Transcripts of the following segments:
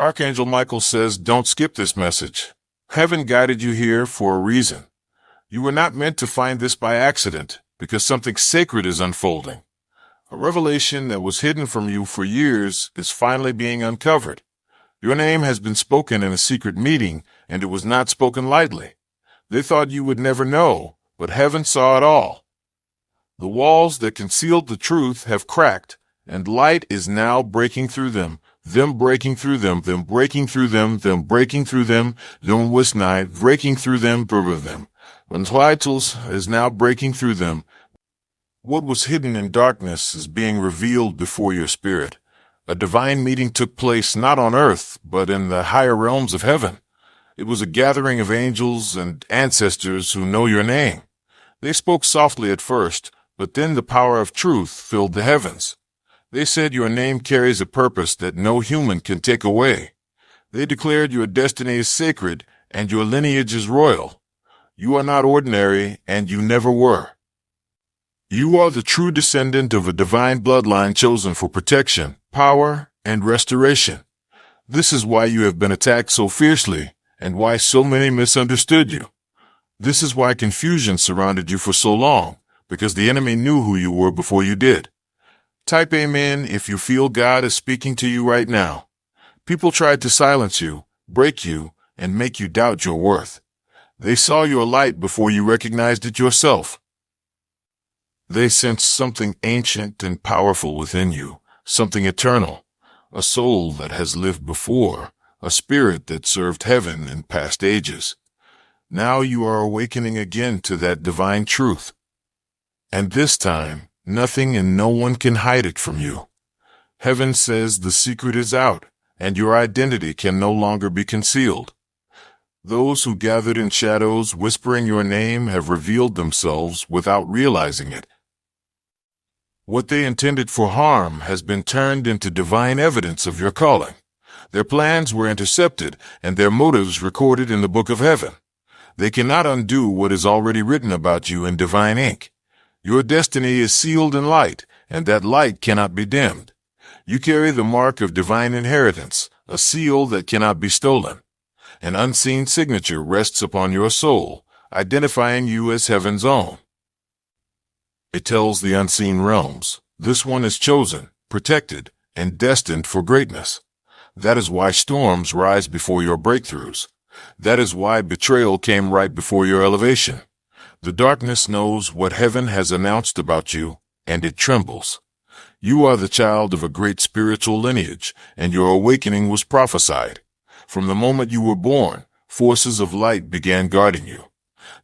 Archangel Michael says, don't skip this message. Heaven guided you here for a reason. You were not meant to find this by accident, because something sacred is unfolding. A revelation that was hidden from you for years is finally being uncovered. Your name has been spoken in a secret meeting, and it was not spoken lightly. They thought you would never know, but heaven saw it all. The walls that concealed the truth have cracked, and light is now breaking through them. Them breaking through them, them breaking through them, them breaking through them, them was night, breaking through them, them. When titles is now breaking through them. What was hidden in darkness is being revealed before your spirit. A divine meeting took place not on earth, but in the higher realms of heaven. It was a gathering of angels and ancestors who know your name. They spoke softly at first, but then the power of truth filled the heavens. They said your name carries a purpose that no human can take away. They declared your destiny is sacred and your lineage is royal. You are not ordinary, and you never were. You are the true descendant of a divine bloodline chosen for protection, power, and restoration. This is why you have been attacked so fiercely, and why so many misunderstood you. This is why confusion surrounded you for so long, because the enemy knew who you were before you did. Type Amen if you feel God is speaking to you right now. People tried to silence you, break you, and make you doubt your worth. They saw your light before you recognized it yourself. They sensed something ancient and powerful within you, something eternal, a soul that has lived before, a spirit that served heaven in past ages. Now you are awakening again to that divine truth. And this time, nothing and no one can hide it from you. Heaven says the secret is out, and your identity can no longer be concealed. Those who gathered in shadows whispering your name have revealed themselves without realizing it. What they intended for harm has been turned into divine evidence of your calling. Their plans were intercepted and their motives recorded in the book of heaven. They cannot undo what is already written about you in divine ink. Your destiny is sealed in light, and that light cannot be dimmed. You carry the mark of divine inheritance, a seal that cannot be stolen. An unseen signature rests upon your soul, identifying you as heaven's own. It tells the unseen realms, this one is chosen, protected, and destined for greatness. That is why storms rise before your breakthroughs. That is why betrayal came right before your elevation. The darkness knows what heaven has announced about you, and it trembles. You are the child of a great spiritual lineage, and your awakening was prophesied. From the moment you were born, forces of light began guarding you.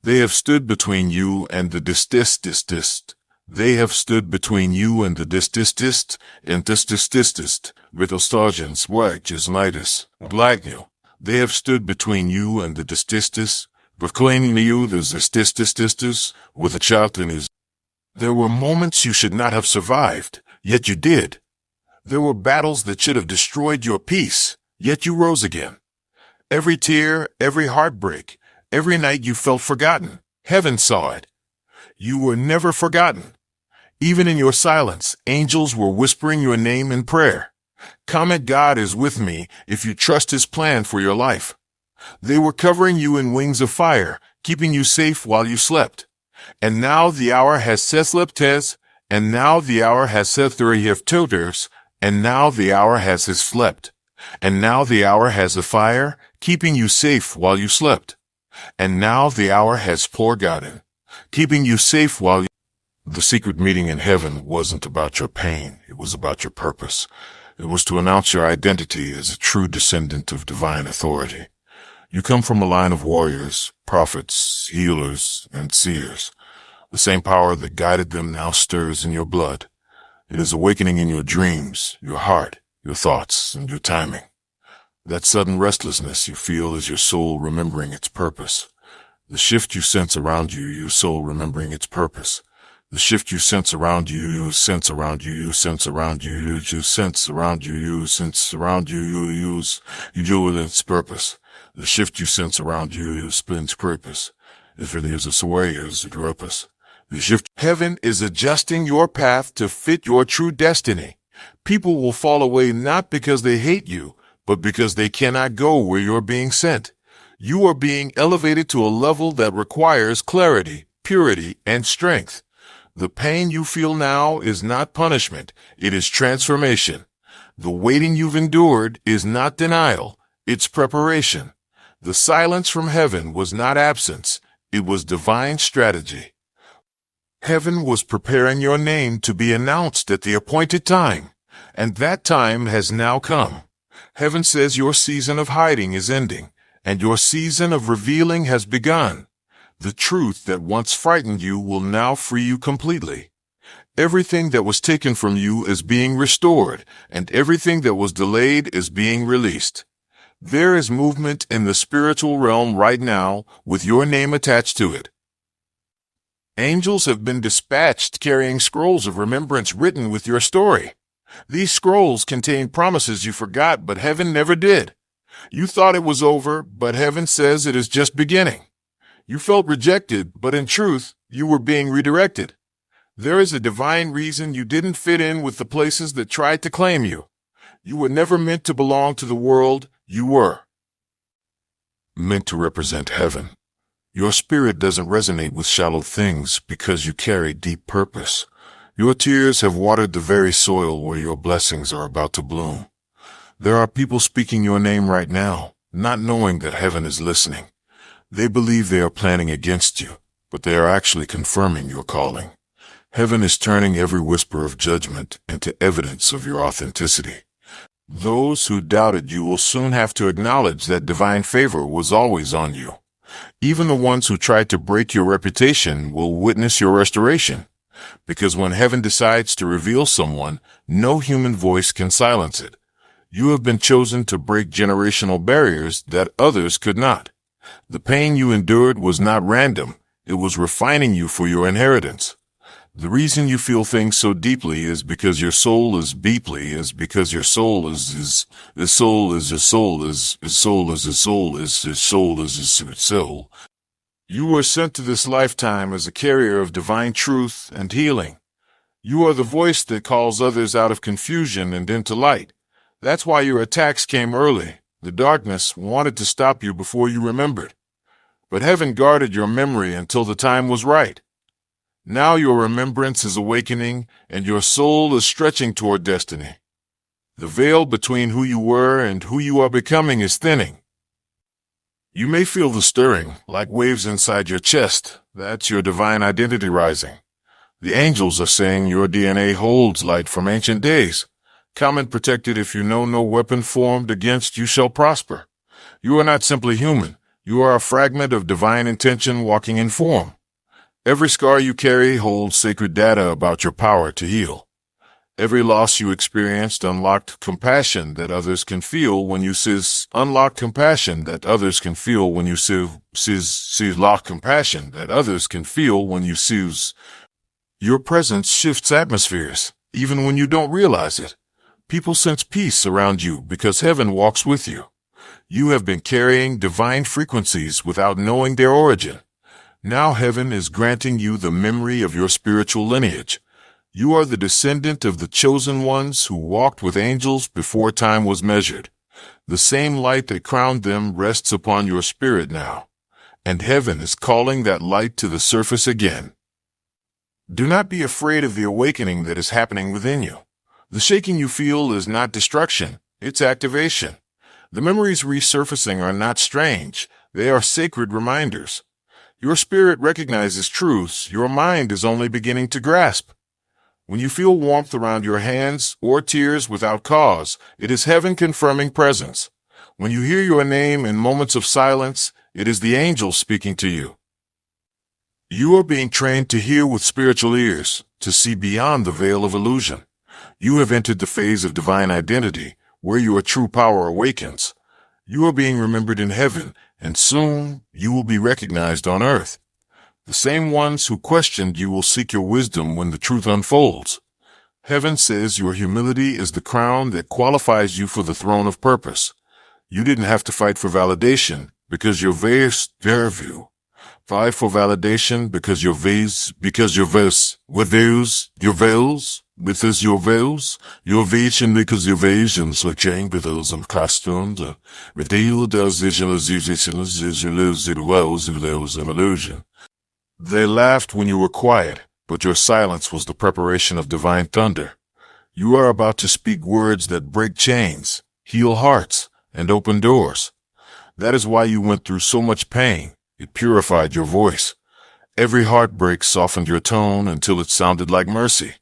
They have stood between you and the distist. They have stood between you and the distist, and distist, Ritostargens, Wages, Nitus, Blacknew. They have stood between you and the distist, proclaiming to you the zestististis with a child in his. There were moments you should not have survived, yet you did. There were battles that should have destroyed your peace, yet you rose again. Every tear, every heartbreak, every night you felt forgotten, heaven saw it. You were never forgotten. Even in your silence, angels were whispering your name in prayer. Comment God is with me if you trust his plan for your life. They were covering you in wings of fire, keeping you safe while you slept. And now the hour has sesleptes, and now the hour has setheriheftotes, and now the hour has his slept. And now the hour has a fire, keeping you safe while you slept. And now the hour has porgotten, keeping you safe while you. The secret meeting in heaven wasn't about your pain, it was about your purpose. It was to announce your identity as a true descendant of divine authority. You come from a line of warriors, prophets, healers, and seers. The same power that guided them now stirs in your blood. It is awakening in your dreams, your heart, your thoughts, and your timing. That sudden restlessness you feel is your soul remembering its purpose. The shift you sense around you, your soul remembering its purpose. The shift you sense around you, you sense around you, you sense around you, you sense around you, you sense around you, you do with its purpose. The shift you sense around you, you spins purpose. If it is a way, is a purpose. The shift. Heaven is adjusting your path to fit your true destiny. People will fall away not because they hate you, but because they cannot go where you're being sent. You are being elevated to a level that requires clarity, purity, and strength. The pain you feel now is not punishment, it is transformation. The waiting you've endured is not denial, it's preparation. The silence from heaven was not absence, it was divine strategy. Heaven was preparing your name to be announced at the appointed time, and that time has now come. Heaven says your season of hiding is ending, and your season of revealing has begun. The truth that once frightened you will now free you completely. Everything that was taken from you is being restored, and everything that was delayed is being released. There is movement in the spiritual realm right now, with your name attached to it. Angels have been dispatched carrying scrolls of remembrance written with your story. These scrolls contain promises you forgot, but heaven never did. You thought it was over, but heaven says it is just beginning. You felt rejected, but in truth, you were being redirected. There is a divine reason you didn't fit in with the places that tried to claim you. You were never meant to belong to the world, you were meant to represent heaven. Your spirit doesn't resonate with shallow things because you carry deep purpose. Your tears have watered the very soil where your blessings are about to bloom. There are people speaking your name right now, not knowing that heaven is listening. They believe they are planning against you, but they are actually confirming your calling. Heaven is turning every whisper of judgment into evidence of your authenticity. Those who doubted you will soon have to acknowledge that divine favor was always on you. Even the ones who tried to break your reputation will witness your restoration. Because when heaven decides to reveal someone, no human voice can silence it. You have been chosen to break generational barriers that others could not. The pain you endured was not random. It was refining you for your inheritance. The reason you feel things so deeply is because your soul is deeply, is because your soul is soul. You were sent to this lifetime as a carrier of divine truth and healing. You are the voice that calls others out of confusion and into light. That's why your attacks came early. The darkness wanted to stop you before you remembered. But heaven guarded your memory until the time was right. Now your remembrance is awakening, and your soul is stretching toward destiny. The veil between who you were and who you are becoming is thinning. You may feel the stirring, like waves inside your chest. That's your divine identity rising. The angels are saying your DNA holds light from ancient days. Come and protect it if you know no weapon formed against you shall prosper. You are not simply human. You are a fragment of divine intention walking in form. Every scar you carry holds sacred data about your power to heal. Every loss you experienced unlocked compassion that others can feel when you unlock compassion that others can feel when you lock compassion that others can feel when you Your presence shifts atmospheres, even when you don't realize it. People sense peace around you because heaven walks with you. You have been carrying divine frequencies without knowing their origin. Now heaven is granting you the memory of your spiritual lineage. You are the descendant of the chosen ones who walked with angels before time was measured. The same light that crowned them rests upon your spirit now, and heaven is calling that light to the surface again. Do not be afraid of the awakening that is happening within you. The shaking you feel is not destruction, it's activation. The memories resurfacing are not strange, they are sacred reminders. Your spirit recognizes truths your mind is only beginning to grasp. When you feel warmth around your hands or tears without cause, it is heaven confirming presence. When you hear your name in moments of silence, it is the angels speaking to you. You are being trained to hear with spiritual ears, to see beyond the veil of illusion. You have entered the phase of divine identity, where your true power awakens. You are being remembered in heaven, and soon you will be recognized on earth. The same ones who questioned you will seek your wisdom when the truth unfolds. Heaven says your humility is the crown that qualifies you for the throne of purpose. You didn't have to fight for validation because your vervu 5 for validation, because your vase, with those, your veils, with this your veils, your vision, because your visions are changed with those of costumes, revealed as illusion. They laughed when you were quiet, but your silence was the preparation of divine thunder. You are about to speak words that break chains, heal hearts, and open doors. That is why you went through so much pain. It purified your voice. Every heartbreak softened your tone until it sounded like mercy.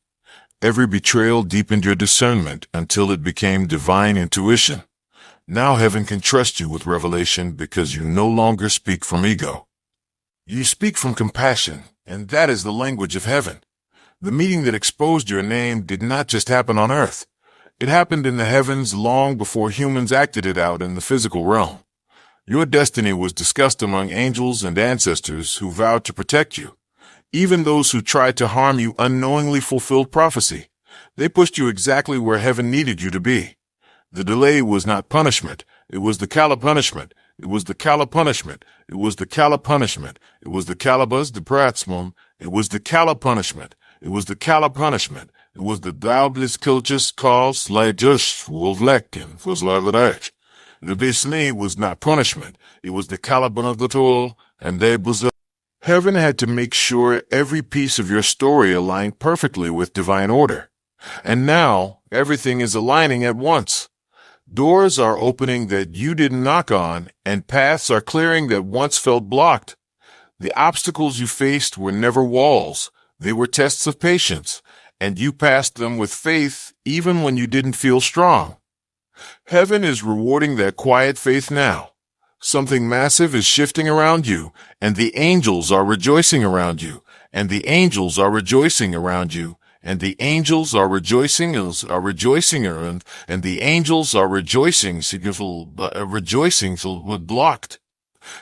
Every betrayal deepened your discernment until it became divine intuition. Now heaven can trust you with revelation because you no longer speak from ego. You speak from compassion, and that is the language of heaven. The meeting that exposed your name did not just happen on earth. It happened in the heavens long before humans acted it out in the physical realm. Your destiny was discussed among angels and ancestors who vowed to protect you. Even those who tried to harm you unknowingly fulfilled prophecy. They pushed you exactly where heaven needed you to be. The delay was not punishment. It was the Kala punishment. It was the Kala punishment. It was the Kala punishment. It was the Kalabas de Pratsmum. It was the Kala punishment. It was the Kala punishment. It was the doubtless cultus calls like just Wolflecken was Larvidage. The Bisney was not punishment. It was the Caliban of the tool, and there was a... Heaven had to make sure every piece of your story aligned perfectly with divine order. And now, everything is aligning at once. Doors are opening that you didn't knock on, and paths are clearing that once felt blocked. The obstacles you faced were never walls. They were tests of patience, and you passed them with faith even when you didn't feel strong. Heaven is rewarding that quiet faith now. Something massive is shifting around you, and the angels are rejoicing around you, and the angels are rejoicing around you, and the angels are rejoicing around, and the angels are rejoicing blocked.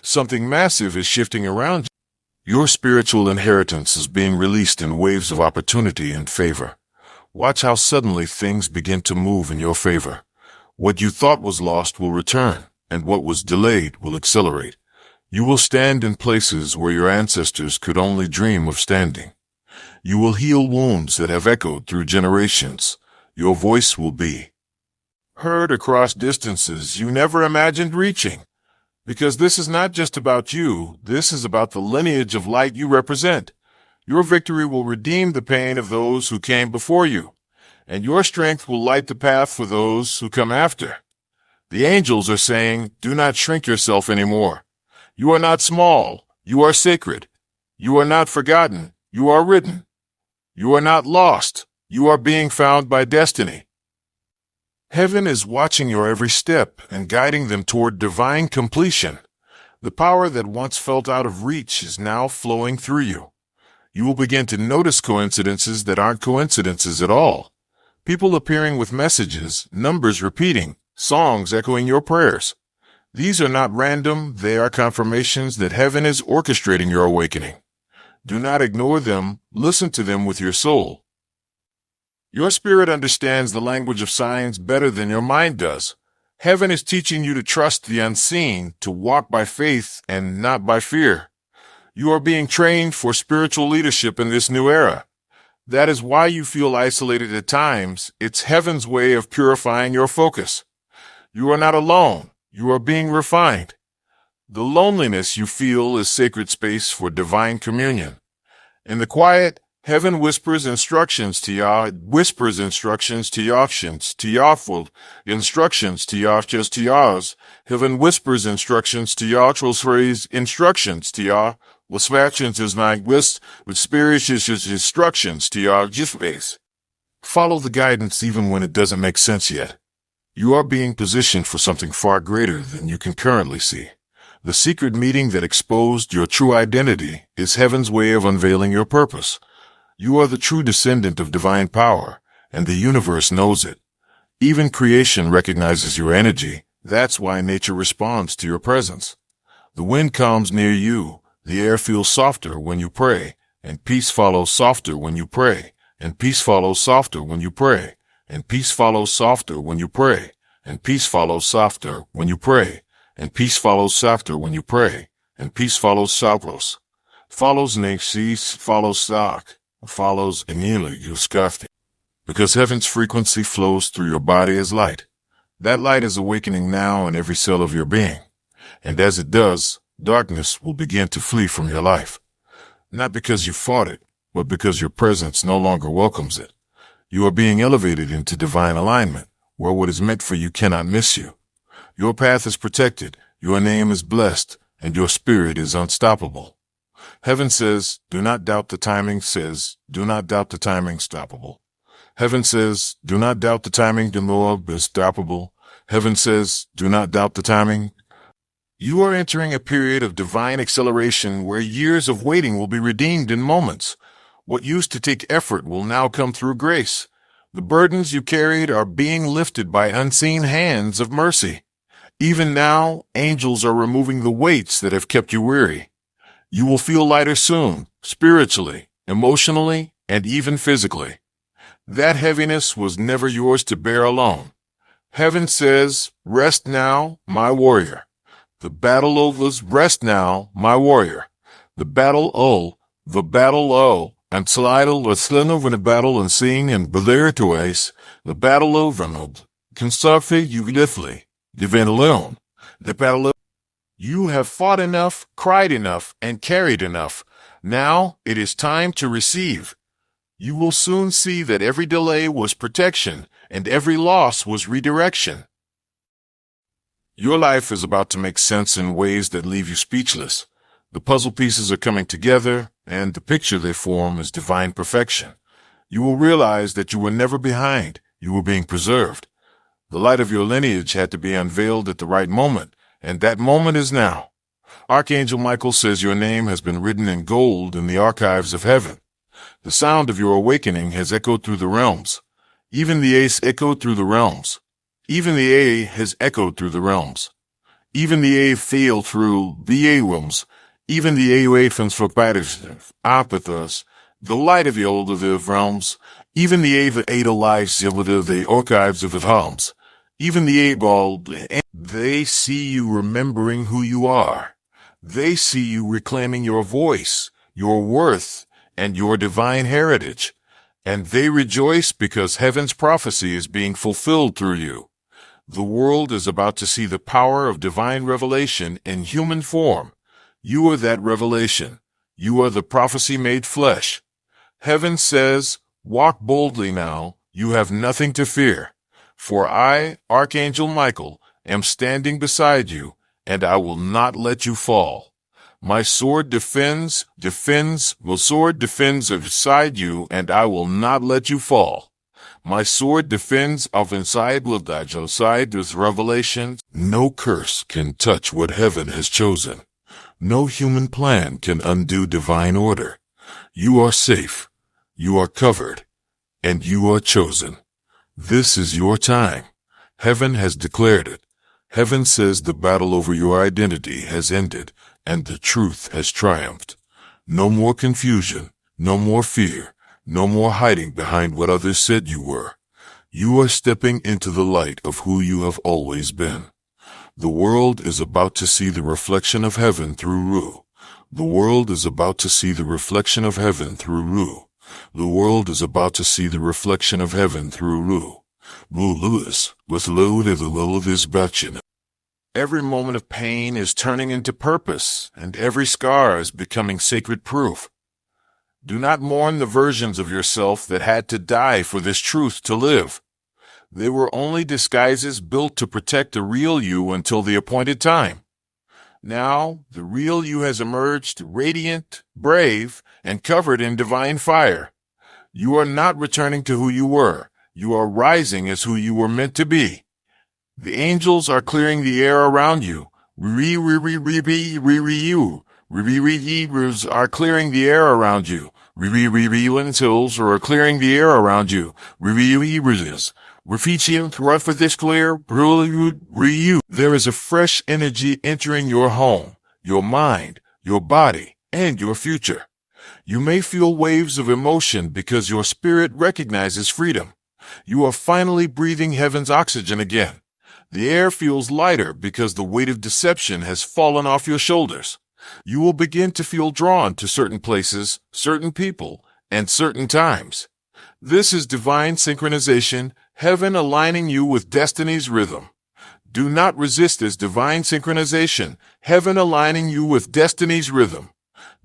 Something massive is shifting around you. Your spiritual inheritance is being released in waves of opportunity and favor. Watch how suddenly things begin to move in your favor. What you thought was lost will return, and what was delayed will accelerate. You will stand in places where your ancestors could only dream of standing. You will heal wounds that have echoed through generations. Your voice will be heard across distances you never imagined reaching. Because this is not just about you, this is about the lineage of light you represent. Your victory will redeem the pain of those who came before you, and your strength will light the path for those who come after. The angels are saying, do not shrink yourself anymore. You are not small. You are sacred. You are not forgotten. You are written. You are not lost. You are being found by destiny. Heaven is watching your every step and guiding them toward divine completion. The power that once felt out of reach is now flowing through you. You will begin to notice coincidences that aren't coincidences at all. People appearing with messages, numbers repeating, songs echoing your prayers. These are not random, they are confirmations that heaven is orchestrating your awakening. Do not ignore them, listen to them with your soul. Your spirit understands the language of signs better than your mind does. Heaven is teaching you to trust the unseen, to walk by faith and not by fear. You are being trained for spiritual leadership in this new era. That is why you feel isolated at times. It's heaven's way of purifying your focus. You are not alone. You are being refined. The loneliness you feel is sacred space for divine communion. In the quiet, heaven whispers instructions to Yah, instructions to Yahful, instructions to Yah, just to Yah's. Heaven whispers instructions to Yah, phrase instructions to Yah. Instructions is my with spiritual instructions to Yah, just base. Follow the guidance even when it doesn't make sense yet. You are being positioned for something far greater than you can currently see. The secret meeting that exposed your true identity is heaven's way of unveiling your purpose. You are the true descendant of divine power, and the universe knows it. Even creation recognizes your energy. That's why nature responds to your presence. The wind comes near you. The air feels softer when you pray, and peace follows softer when you pray, and peace follows softer when you pray, and peace follows softer when you pray, and peace follows softer when you pray, and peace follows softer when you pray, and peace follows Sabros. Follows Nexis, follows stock, follows Emila, you scuffed. Because heaven's frequency flows through your body as light. That light is awakening now in every cell of your being. And as it does, darkness will begin to flee from your life. Not because you fought it, but because your presence no longer welcomes it. You are being elevated into divine alignment, where what is meant for you cannot miss you. Your path is protected, your name is blessed, and your spirit is unstoppable. Heaven says, do not doubt the timing, says, do not doubt the timing, stoppable. Heaven says, do not doubt the timing, the Lord is stoppable. Heaven says, do not doubt the timing. You are entering a period of divine acceleration where years of waiting will be redeemed in moments. What used to take effort will now come through grace. The burdens you carried are being lifted by unseen hands of mercy. Even now, angels are removing the weights that have kept you weary. You will feel lighter soon, spiritually, emotionally, and even physically. That heaviness was never yours to bear alone. Heaven says, rest now, my warrior. The battle overs, rest now, my warrior. The battle and slidle with slender when the battle and sing and belir to ace, the battle over, conserve you lithly, divine alone. The battle you have fought enough, cried enough, and carried enough. Now it is time to receive. You will soon see that every delay was protection, and every loss was redirection. Your life is about to make sense in ways that leave you speechless. The puzzle pieces are coming together, and the picture they form is divine perfection. You will realize that you were never behind, you were being preserved. The light of your lineage had to be unveiled at the right moment, and that moment is now. Archangel Michael says your name has been written in gold in the archives of heaven. The sound of your awakening has echoed through the realms. Even the ace echoed through the realms. Even the A has echoed through the realms. Even the A failed through the A realms. Even the A waitfans for apathos, the light of the old of the realms. Even the A that ate alive the archives of the realms. Even the A bald, they see you remembering who you are. They see you reclaiming your voice, your worth, and your divine heritage. And they rejoice because heaven's prophecy is being fulfilled through you. The world is about to see the power of divine revelation in human form. You are that revelation. You are the prophecy made flesh. Heaven says, walk boldly now. You have nothing to fear. For I, Archangel Michael, am standing beside you, and I will not let you fall. My sword defends beside you, and I will not let you fall. My sword defends of inside will side with revelation. No curse can touch what heaven has chosen. No human plan can undo divine order. You are safe, you are covered, and you are chosen. This is your time. Heaven has declared it. Heaven says the battle over your identity has ended, and the truth has triumphed. No more confusion, no more fear, no more hiding behind what others said you were. You are stepping into the light of who you have always been. The world is about to see the reflection of heaven through Ru. The world is about to see the reflection of heaven through Ru. The world is about to see the reflection of heaven through Ru. Ru Lewis, with load of the low of his baction. Every moment of pain is turning into purpose, and every scar is becoming sacred proof. Do not mourn the versions of yourself that had to die for this truth to live. They were only disguises built to protect the real you until the appointed time. Now, the real you has emerged radiant, brave, and covered in divine fire. You are not returning to who you were. You are rising as who you were meant to be. The angels are clearing the air around you. Are clearing the air around you. Hills are clearing the air around you. For this clear, there is a fresh energy entering your home, your mind, your body, and your future. You may feel waves of emotion because your spirit recognizes freedom. You are finally breathing heaven's oxygen again. The air feels lighter because the weight of deception has fallen off your shoulders. You will begin to feel drawn to certain places, certain people, and certain times. This is divine synchronization, heaven aligning you with destiny's rhythm. Do not resist this divine synchronization, heaven aligning you with destiny's rhythm.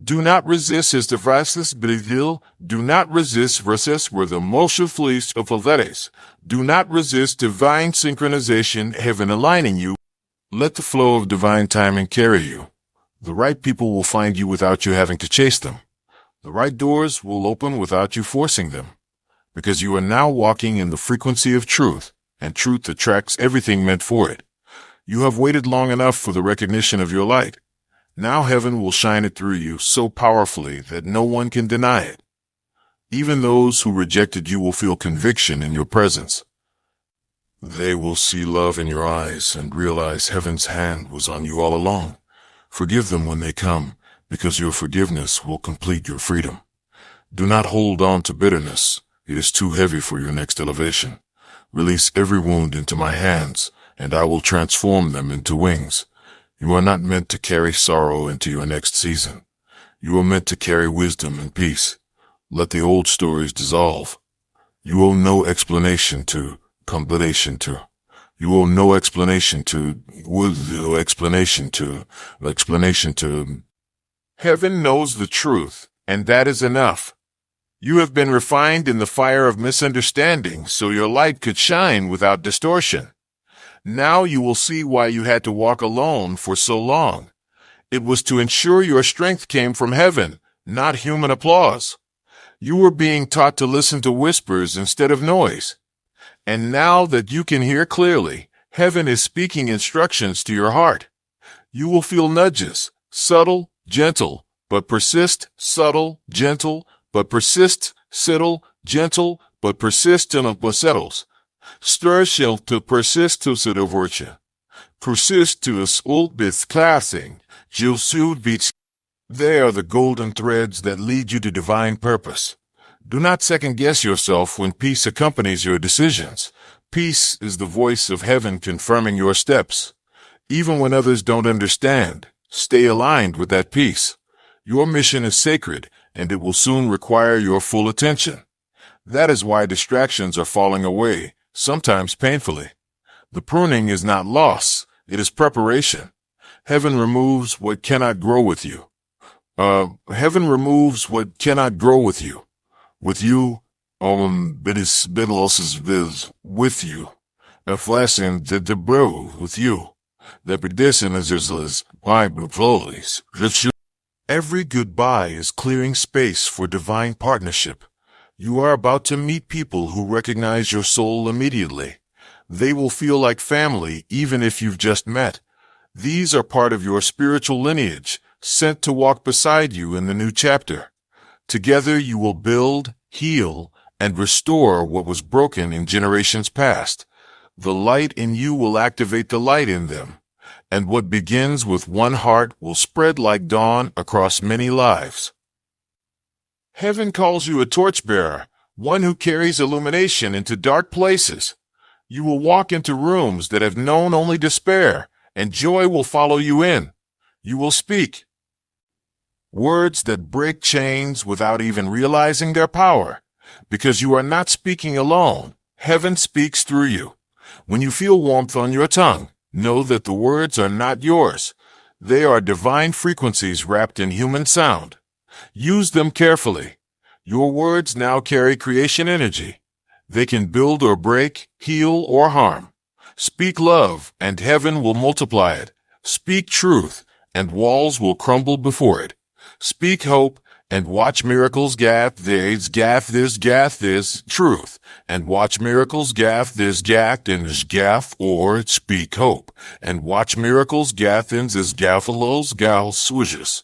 Do not resist his devices, do not resist versus where the motion flees of Helvetes. Do not resist divine synchronization, heaven aligning you. Let the flow of divine timing carry you. The right people will find you without you having to chase them. The right doors will open without you forcing them. Because you are now walking in the frequency of truth, and truth attracts everything meant for it. You have waited long enough for the recognition of your light. Now heaven will shine it through you so powerfully that no one can deny it. Even those who rejected you will feel conviction in your presence. They will see love in your eyes and realize heaven's hand was on you all along. Forgive them when they come, because your forgiveness will complete your freedom. Do not hold on to bitterness. It is too heavy for your next elevation. Release every wound into my hands, and I will transform them into wings. You are not meant to carry sorrow into your next season. You are meant to carry wisdom and peace. Let the old stories dissolve. You owe no explanation to, combination to. You owe no explanation to, explanation to. Heaven knows the truth, and that is enough. You have been refined in the fire of misunderstanding, so your light could shine without distortion. Now you will see why you had to walk alone for so long. It was to ensure your strength came from heaven, not human applause. You were being taught to listen to whispers instead of noise. And now that you can hear clearly, heaven is speaking instructions to your heart. You will feel nudges, subtle, gentle, but persist, subtle, gentle, but persist, subtle, gentle, but persist in a settles. Stir shall to persist to sit over you. Persist to us old bits classing. Jill sued beats. They are the golden threads that lead you to divine purpose. Do not second guess yourself when peace accompanies your decisions. Peace is the voice of heaven confirming your steps. Even when others don't understand, stay aligned with that peace. Your mission is sacred, and it will soon require your full attention. That is why distractions are falling away, sometimes painfully. The pruning is not loss, it is preparation. Heaven removes what cannot grow with you. Heaven removes what cannot grow with you. With you, with you. A flashing the bro with you. The predation is Every goodbye is clearing space for divine partnership. You are about to meet people who recognize your soul immediately. They will feel like family even if you've just met. These are part of your spiritual lineage, sent to walk beside you in the new chapter. Together you will build, heal, and restore what was broken in generations past. The light in you will activate the light in them. And what begins with one heart will spread like dawn across many lives. Heaven calls you a torchbearer, one who carries illumination into dark places. You will walk into rooms that have known only despair, and joy will follow you in. You will speak words that break chains without even realizing their power. Because you are not speaking alone, heaven speaks through you. When you feel warmth on your tongue, know that the words are not yours. They are divine frequencies wrapped in human sound. Use them carefully. Your words now carry creation energy. They can build or break, heal or harm. Speak love, and heaven will multiply it. Speak truth, and walls will crumble before it. Speak hope, and watch miracles gath this truth, and watch miracles gath this gaff or speak hope, and watch miracles gathins is gaffalos gal swishes.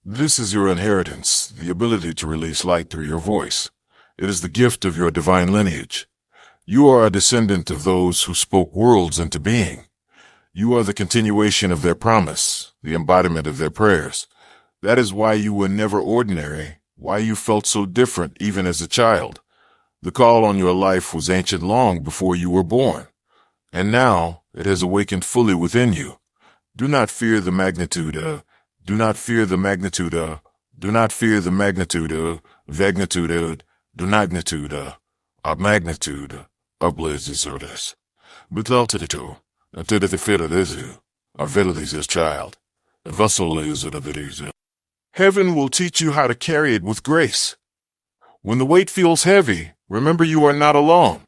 This is your inheritance, the ability to release light through your voice. It is the gift of your divine lineage. You are a descendant of those who spoke worlds into being. You are the continuation of their promise, the embodiment of their prayers. That is why you were never ordinary, why you felt so different even as a child. The call on your life was ancient long before you were born. And now it has awakened fully within you. Do not fear the magnitude Do not fear the magnitude of, do not fear the magnitude of, magnitude, the magnitude of blazes orders. But altitude, until the fear of this, our village is child. The vessel is of the Heaven will teach you how to carry it with grace. When the weight feels heavy, remember you are not alone.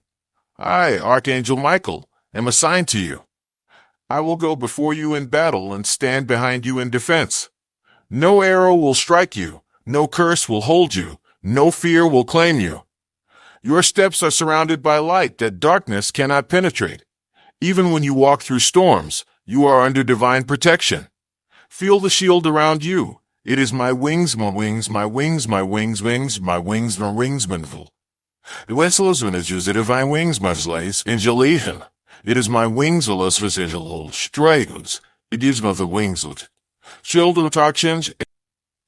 I, Archangel Michael, am assigned to you. I will go before you in battle and stand behind you in defense. No arrow will strike you, no curse will hold you, no fear will claim you. Your steps are surrounded by light that darkness cannot penetrate. Even when you walk through storms, you are under divine protection. Feel the shield around you. It is my wings, my wings, my wings, my wings, wings, my wings, my wings, manful. The vessels when it is the divine wings, my slaves, angelation. It is my wings, alas, vessel, stragglers. It is my the wings, shield of actions.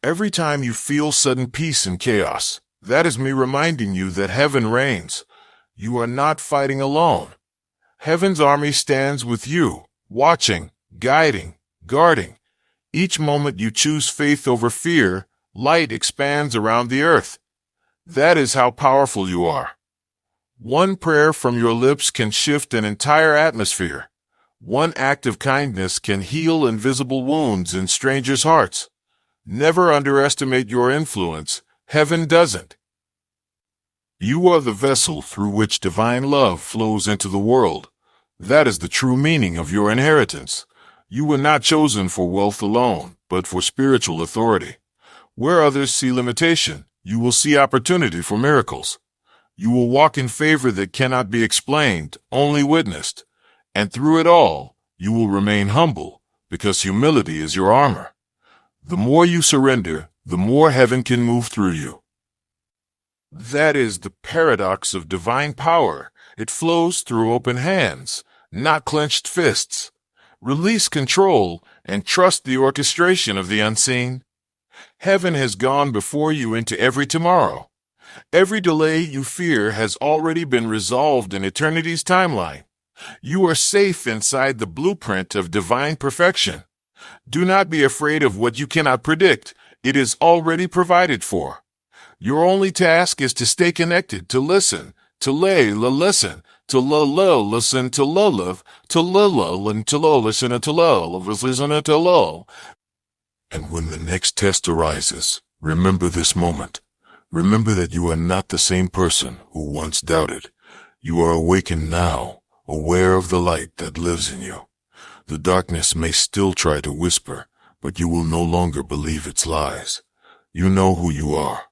Every time you feel sudden peace and chaos, that is me reminding you that heaven reigns. You are not fighting alone. Heaven's army stands with you, watching, guiding, guarding. Each moment you choose faith over fear, light expands around the earth. That is how powerful you are. One prayer from your lips can shift an entire atmosphere. One act of kindness can heal invisible wounds in strangers' hearts. Never underestimate your influence. Heaven doesn't. You are the vessel through which divine love flows into the world. That is the true meaning of your inheritance. You were not chosen for wealth alone, but for spiritual authority. Where others see limitation, you will see opportunity for miracles. You will walk in favor that cannot be explained, only witnessed. And through it all, you will remain humble, because humility is your armor. The more you surrender, the more heaven can move through you. That is the paradox of divine power. It flows through open hands, not clenched fists. Release control and trust the orchestration of the unseen. Heaven has gone before you into every tomorrow. Every delay you fear has already been resolved in eternity's timeline. You are safe inside the blueprint of divine perfection. Do not be afraid of what you cannot predict. It is already provided for. Your only task is to stay connected, to listen, to listen, to listen, to love, to and to listen, and to listen, and to love. And when the next test arises, remember this moment. Remember that you are not the same person who once doubted. You are awakened now, aware of the light that lives in you. The darkness may still try to whisper, but you will no longer believe its lies. You know who you are.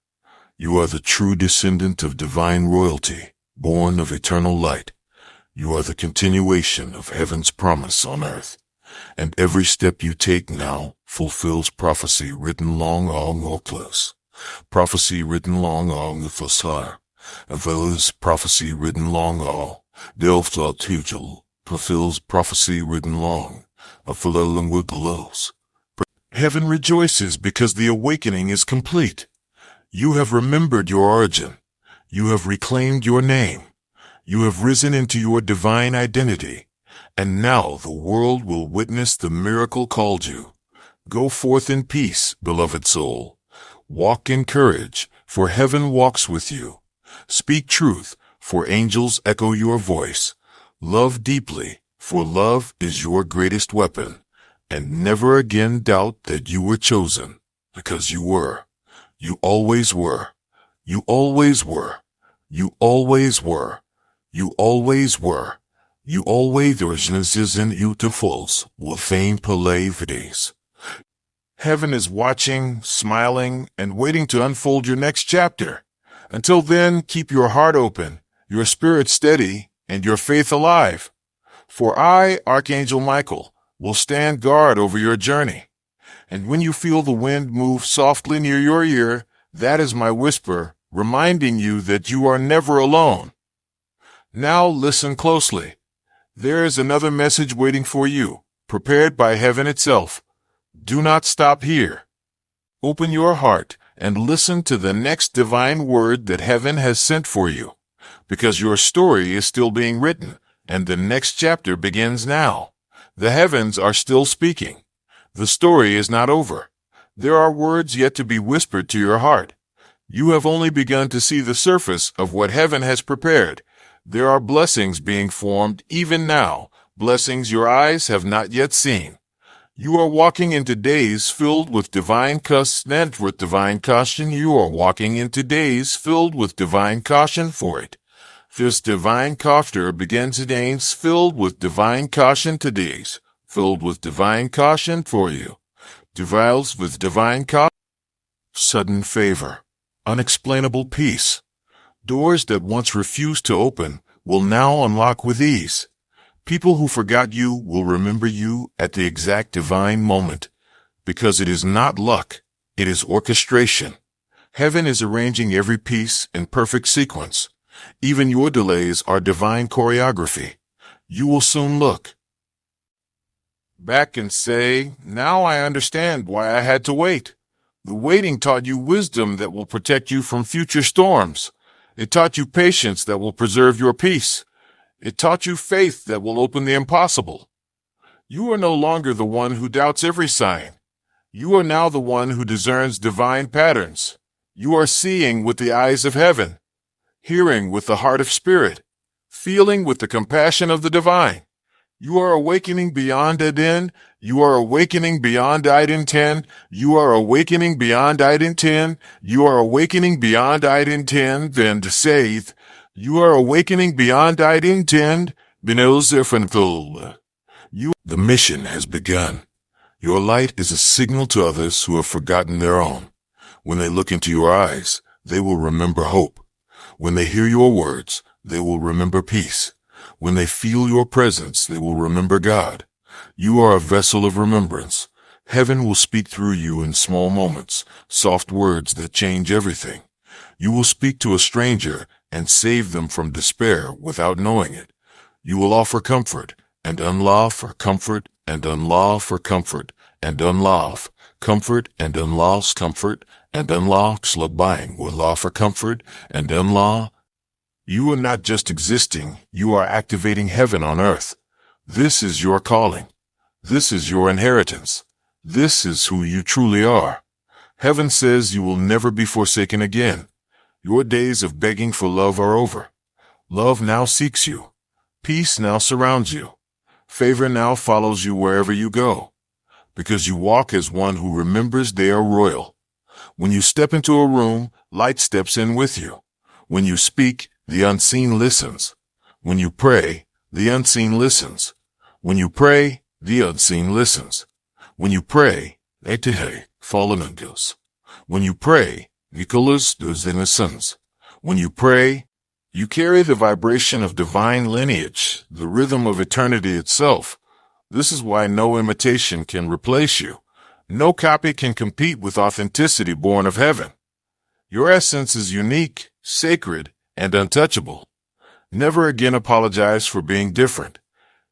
You are the true descendant of divine royalty, born of eternal light. You are the continuation of heaven's promise on earth. And every step you take now fulfills prophecy written long close. Prophecy written long the Fasar. As well as prophecy written long Delph Tugel fulfills prophecy written long. A Philolong with the lows. Heaven rejoices because the awakening is complete. You have remembered your origin. You have reclaimed your name. You have risen into your divine identity. And now the world will witness the miracle called you. Go forth in peace, beloved soul. Walk in courage, for heaven walks with you. Speak truth, for angels echo your voice. Love deeply, for love is your greatest weapon. And never again doubt that you were chosen, because you were. You always were. You always were. You always were. You always were. You always were in beautifuls with fame palavides. Heaven is watching, smiling, and waiting to unfold your next chapter. Until then, keep your heart open, your spirit steady, and your faith alive. For I, Archangel Michael, will stand guard over your journey. And when you feel the wind move softly near your ear, that is my whisper, reminding you that you are never alone. Now listen closely. There is another message waiting for you, prepared by heaven itself. Do not stop here. Open your heart and listen to the next divine word that heaven has sent for you, because your story is still being written, and the next chapter begins now. The heavens are still speaking. The story is not over. There are words yet to be whispered to your heart. You have only begun to see the surface of what heaven has prepared. There are blessings being formed even now, blessings your eyes have not yet seen. You are walking into days filled with divine caution. You are walking into days filled with divine caution for it. This divine caution begins days filled with divine caution today's, filled with divine caution for you. Deviles with divine caution. Sudden favor. Unexplainable peace. Doors that once refused to open will now unlock with ease. People who forgot you will remember you at the exact divine moment, because it is not luck, it is orchestration. Heaven is arranging every piece in perfect sequence. Even your delays are divine choreography. You will soon look back and say, now I understand why I had to wait. The waiting taught you wisdom that will protect you from future storms. It taught you patience that will preserve your peace. It taught you faith that will open the impossible. You are no longer the one who doubts every sign. You are now the one who discerns divine patterns. You are seeing with the eyes of heaven, hearing with the heart of spirit, feeling with the compassion of the divine. You are awakening beyond Eden. You are awakening beyond Iden 10. You are awakening beyond Iden 10. You are awakening beyond Iden 10. Then to saith, you are awakening beyond Iden 10. The mission has begun. Your light is a signal to others who have forgotten their own. When they look into your eyes, they will remember hope. When they hear your words, they will remember peace. When they feel your presence, they will remember God. You are a vessel of remembrance. Heaven will speak through you in small moments, soft words that change everything. You will speak to a stranger and save them from despair without knowing it. You will offer comfort and unlaw for comfort and unlaw for comfort and unlaw comfort and unlaws comfort and unlaw slabine will offer comfort and unlaw. You are not just existing, you are activating heaven on earth. This is your calling. This is your inheritance. This is who you truly are. Heaven says you will never be forsaken again. Your days of begging for love are over. Love now seeks you. Peace now surrounds you. Favor now follows you wherever you go. Because you walk as one who remembers they are royal. When you step into a room, light steps in with you. When you speak, the unseen listens. When you pray, the unseen listens. When you pray, the unseen listens. When you pray, fallen angels. When you pray, Nicholas does innocence. When you pray, you carry the vibration of divine lineage, the rhythm of eternity itself. This is why no imitation can replace you. No copy can compete with authenticity born of heaven. Your essence is unique, sacred, and untouchable. Never again apologize for being different.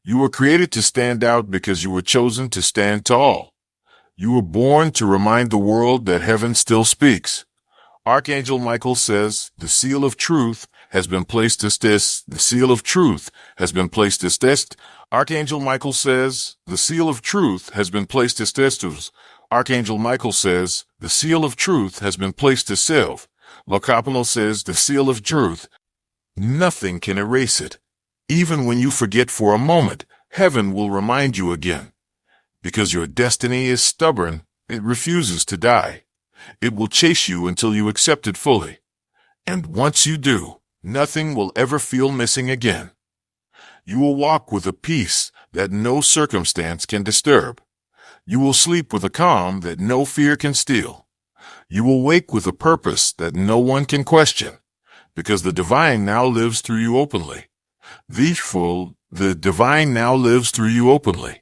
You were created to stand out because you were chosen to stand tall. You were born to remind the world that heaven still speaks. Archangel Michael says, the seal of truth has been placed as this. The seal of truth has been placed as this. Archangel Michael says, the seal of truth has been placed as testus. Archangel Michael says, the seal of truth has been placed as self. Locapano says, the seal of truth. Nothing can erase it. Even when you forget for a moment, heaven will remind you again. Because your destiny is stubborn, it refuses to die. It will chase you until you accept it fully. And once you do, nothing will ever feel missing again. You will walk with a peace that no circumstance can disturb. You will sleep with a calm that no fear can steal. You will wake with a purpose that no one can question, because the divine now lives through you openly. The divine now lives through you openly.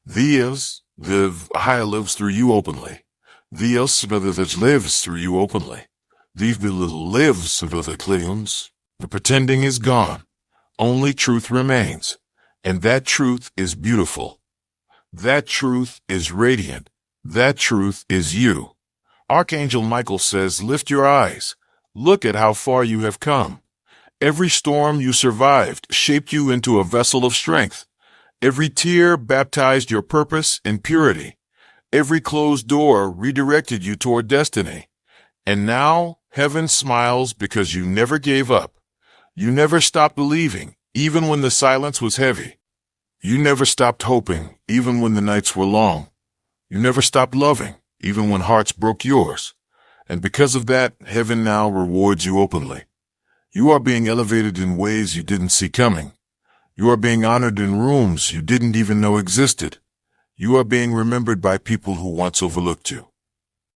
The higher lives through you openly. The lives through you openly. The lives through the cleans. The pretending is gone. Only truth remains. And that truth is beautiful. That truth is radiant. That truth is you. Archangel Michael says, lift your eyes. Look at how far you have come. Every storm you survived shaped you into a vessel of strength. Every tear baptized your purpose in purity. Every closed door redirected you toward destiny. And now, heaven smiles because you never gave up. You never stopped believing, even when the silence was heavy. You never stopped hoping, even when the nights were long. You never stopped loving, even when hearts broke yours. And because of that, heaven now rewards you openly. You are being elevated in ways you didn't see coming. You are being honored in rooms you didn't even know existed. You are being remembered by people who once overlooked you.